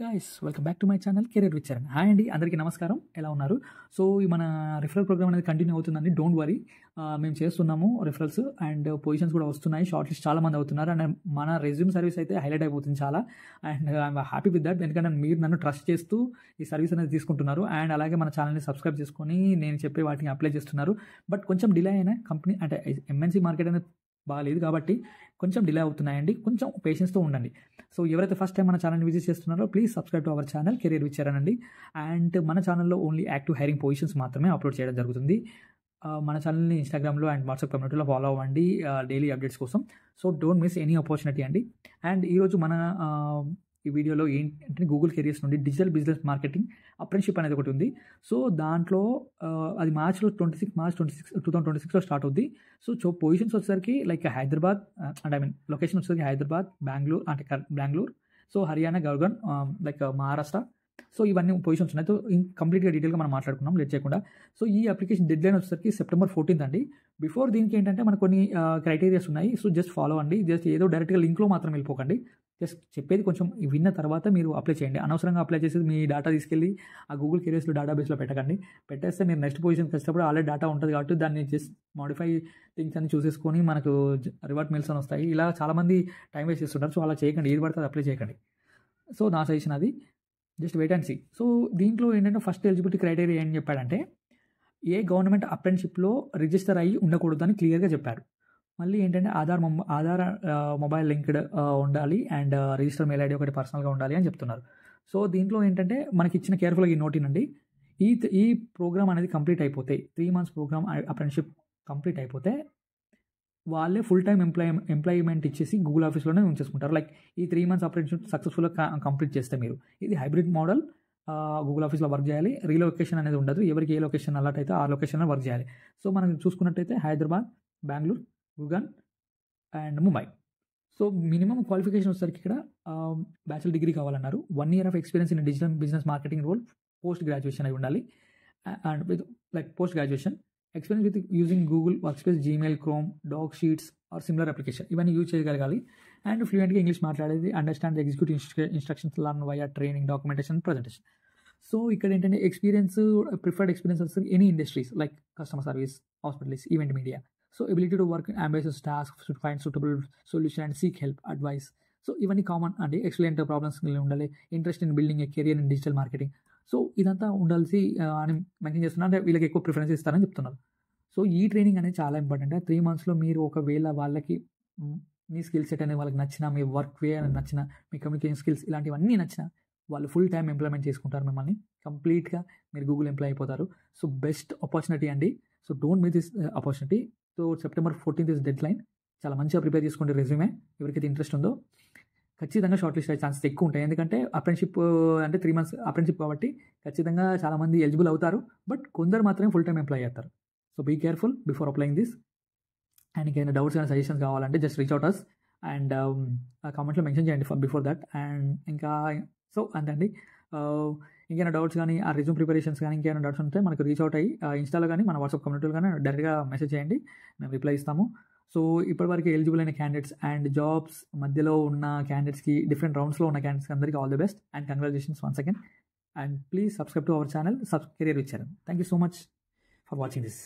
Guys welcome back to my channel career with Charan. Hi అండి, అందరికీ నమస్కారం. ఎలా ఉన్నారు? సో ఈ మన రిఫరల్ ప్రోగ్రామ్ అనేది కంటిన్యూ అవుతుందండి. డోంట్ వరీ, మేము చేస్తున్నాము రిఫరల్స్ అండ్ పొజిషన్స్ కూడా వస్తున్నాయి. షార్ట్ లిస్ట్ చాలా మంది అవుతున్నారు అండ్ మన రెజ్యూమ్ సర్వీస్ అయితే హైలైట్ అయిపోతుంది చాలా. And I'm happy with that, ఎందుకంటే మీరు నన్ను ట్రస్ట్ చేస్తూ ఈ సర్వీస్ అనేది తీసుకుంటున్నారు అండ్ అలాగే మన ఛానల్ని సబ్స్క్రైబ్ చేసుకొని నేను చెప్పే వాటిని అప్లై చేస్తున్నారు. బట్ కొంచెం డిలే అయినా కంపెనీ అంటే ఎంఎన్సీ మార్కెట్ అనేది బాగాలేదు కాబట్టి కొంచెం డిలే అవుతున్నాయండి. కొంచెం పేషెన్స్తో ఉండండి. సో ఎవరైతే ఫస్ట్ టైం మన ఛానల్ని విజిట్ చేస్తున్నారో please subscribe to our channel career with Charan అండి. అండ్ మన ఛానల్లో ఓన్లీ యాక్టివ్ హైరింగ్ పొజిషన్స్ మాత్రమే అప్లోడ్ చేయడం జరుగుతుంది. మన ఛానల్ని ఇన్స్టాగ్రామ్లో అండ్ వాట్సాప్ కమ్యూనిటీలో ఫాలో అవ్వండి డైలీ అప్డేట్స్ కోసం. So don't miss any opportunity అండి. అండ్ ఈరోజు మన ఈ వీడియోలో ఏంటంటే గూగుల్ కెరియర్స్ నుండి డిజిటల్ బిజినెస్ మార్కెటింగ్ అప్రెంటిషిప్ అనేది ఒకటి ఉంది. సో దాంట్లో అది మార్చ్ 2026లో స్టార్ట్ అవుద్ది. సో పొజిషన్స్ వచ్చేసరికి లైక్ హైదరాబాద్ అంటే లొకేషన్ వచ్చేసరికి హైదరాబాద్, బెంగళూరు అంటే Bengaluru, so Haryana, Gurgaon, like Maharashtra. So ఇవన్నీ పొజిషన్స్ ఉన్నాయి. సో కంప్లీట్గా డీటెయిల్గా మనం మాట్లాడుకున్నాం లేట్ చేయకుండా. సో ఈ అప్లికేషన్ డెడ్లైన్ వచ్చేసరికి September 14th అండి. బిఫోర్ దీనికి ఏంటంటే మనకు కొన్ని క్రైటీరియాస్ ఉన్నాయి. సో జస్ట్ ఫాలో అండి. జస్ట్ ఏదో డైరెక్ట్గా లింక్లో మాత్రం వెళ్ళిపోకండి. జస్ట్ చెప్పేది కొంచెం విన్న తర్వాత మీరు అప్లై చేయండి. అనవసరంగా అప్లై చేసి మీ డేటా తీసుకెళ్ళి ఆ గూగుల్ కెరియర్స్లో డేటాబేస్లో పెట్టకండి. పెట్టేస్తే మీరు నెక్స్ట్ పొజిషన్కి వచ్చినప్పుడు ఆల్రెడీ డేటా ఉంటుంది కాబట్టి దాన్ని జస్ట్ మాడిఫై థింగ్స్ అని చూసేసుకొని మనకు రివర్ట్ మెయిల్స్ అని వస్తాయి. ఇలా చాలామంది టైం వేస్ట్ చేస్తుంటారు. సో అలా చేయకండి, ఏది పడితే అది అప్లై చేయకండి. సో నా సజెషన్ అది. Just wait and see. So దీంట్లో ఏంటంటే ఫస్ట్ ఎలిజిబిలిటీ క్రైటీరియా ఏం చెప్పాడంటే ఏ గవర్నమెంట్ అప్రెంటిషిప్లో రిజిస్టర్ అయ్యి ఉండకూడదు అని క్లియర్గా చెప్పారు. మళ్ళీ ఏంటంటే ఆధార్ మొబైల్ లింక్డ్ ఉండాలి అండ్ రిజిస్టర్ మెయిల్ ఐడి ఒకటి పర్సనల్గా ఉండాలి అని చెప్తున్నారు. సో దీంట్లో ఏంటంటే మనకి ఇచ్చిన కేర్ఫుల్గా ఈ నోటినండి. ఈ ప్రోగ్రామ్ అనేది కంప్లీట్ అయిపోతే 3 months ప్రోగ్రామ్ అప్రెంటిషిప్ కంప్లీట్ అయిపోతే వాళ్ళే ఫుల్ టైం ఎంప్లాయ్మెంట్ ఇచ్చేసి గూగుల్ ఆఫీస్లోనే ఉంచేసుకుంటారు. లైక్ ఈ 3 months అప్రెంటిషిప్ సక్సెస్ఫుల్గా కంప్లీట్ చేస్తే మీరు ఇది హైబ్రిడ్ మోడల్. గూగుల్ ఆఫీస్లో వర్క్ చేయాలి. రీలొకేషన్ అనేది ఉండదు. ఎవరికి ఏ లొకేషన్ అలర్ట్ అయితే ఆ లొకేషన్లో వర్క్ చేయాలి. సో మనం చూసుకున్నట్టయితే Hyderabad, Bengaluru, Gurgaon and Mumbai. So minimum qualification వచ్చేసరికి ఇక్కడ బ్యాచిలర్ డిగ్రీ కావాలన్నారు. 1 year of experience in digital business marketing role, post graduation అయి ఉండాలి. And with like post graduation experience with using Google work space, Gmail, Chrome, doc sheets or similar application ఇవన్నీ use చేయగలగాలి. And ఫ్లూయెంట్గా English మాట్లాడేది, understand executive instructions, learn via training, documentation, presentation. So ఇక్కడ ఏంటంటే experience, preferred experience వస్తుంది any industries like customer service, hospitals, event media. So ability to work in ambitious task, find suitable solution and seek help, advice. So ఇవన్నీ common అండి. Excellent problems ఉండాలి. Interest in building A career in digital marketing. So ఇదంతా ఉండాల్సి అని mention చేస్తున్నారు. అంటే వీళ్ళకి ఎక్కువ ప్రిఫరెన్స్ ఇస్తారని చెప్తున్నారు. సో ఈ ట్రైనింగ్ అనేది చాలా ఇంపార్టెంట్. 3 monthsలో మీరు ఒకవేళ వాళ్ళకి మీ స్కిల్ సెట్ అనేది వాళ్ళకి నచ్చిన, మీ వర్క్ వే అనేది నచ్చిన, మీ కమ్యూనికేషన్ స్కిల్స్ ఇలాంటివన్నీ నచ్చిన వాళ్ళు ఫుల్ టైం ఎంప్లాయ్మెంట్ చేసుకుంటారు మిమ్మల్ని. కంప్లీట్గా మీరు గూగుల్ ఎంప్లాయ్ అయిపోతారు. సో బెస్ట్ ఆపర్చునిటీ అండి. So don't miss this opportunity. So September 14th is dead line. చాలా మంచిగా ప్రిపేర్ చేసుకోండి రెజ్యూమే. ఎవరికైతే ఇంట్రెస్ట్ ఉందో ఖచ్చితంగా షార్ట్ లిస్ట్ అయ్యే ఛాన్సెస్ ఎక్కువ ఉంటాయి. ఎందుకంటే అప్రెంటిషిప్ అంటే 3 months అప్రెంటిషిప్ కాబట్టి ఖచ్చితంగా చాలామంది ఎలిజిబుల్ అవుతారు. బట్ కొందరు మాత్రమే ఫుల్ టైం ఎంప్లాయ్ అవుతారు. So be careful before applying this. And ఇంకేమైనా డౌట్స్ కానీ సజెషన్స్ కావాలంటే just reach out us and కామెంట్లో మెన్షన్ చేయండి బిఫోర్ దట్. అండ్ ఇంకా సో అంతే. ఇంకేమైనా డౌట్స్ కానీ ఆ రెజ్యూమ్ ప్రిపరేషన్స్ కానీ ఇంకేమైనా డౌట్స్ ఉంటే మనకు రీచ్ అవుట్ అయ్యి ఇన్స్టాలో కానీ మన వాట్సాప్ కమ్యూనిటీలో కానీ డైరెక్ట్గా మెసేజ్ చేయండి, మేము రిప్లై ఇస్తాము. సో ఇప్పటివరకు ఎలిజిబుల్ అయిన క్యాండిడేట్స్ అండ్ జాబ్స్ మధ్యలో ఉన్న క్యాండిడేట్స్కి, డిఫరెంట్ రౌండ్స్లో ఉన్న క్యాండిడేట్స్కి అందరికీ all the best and congratulations once again. And please subscribe to our channel career with Charan. Thank you so much for watching this.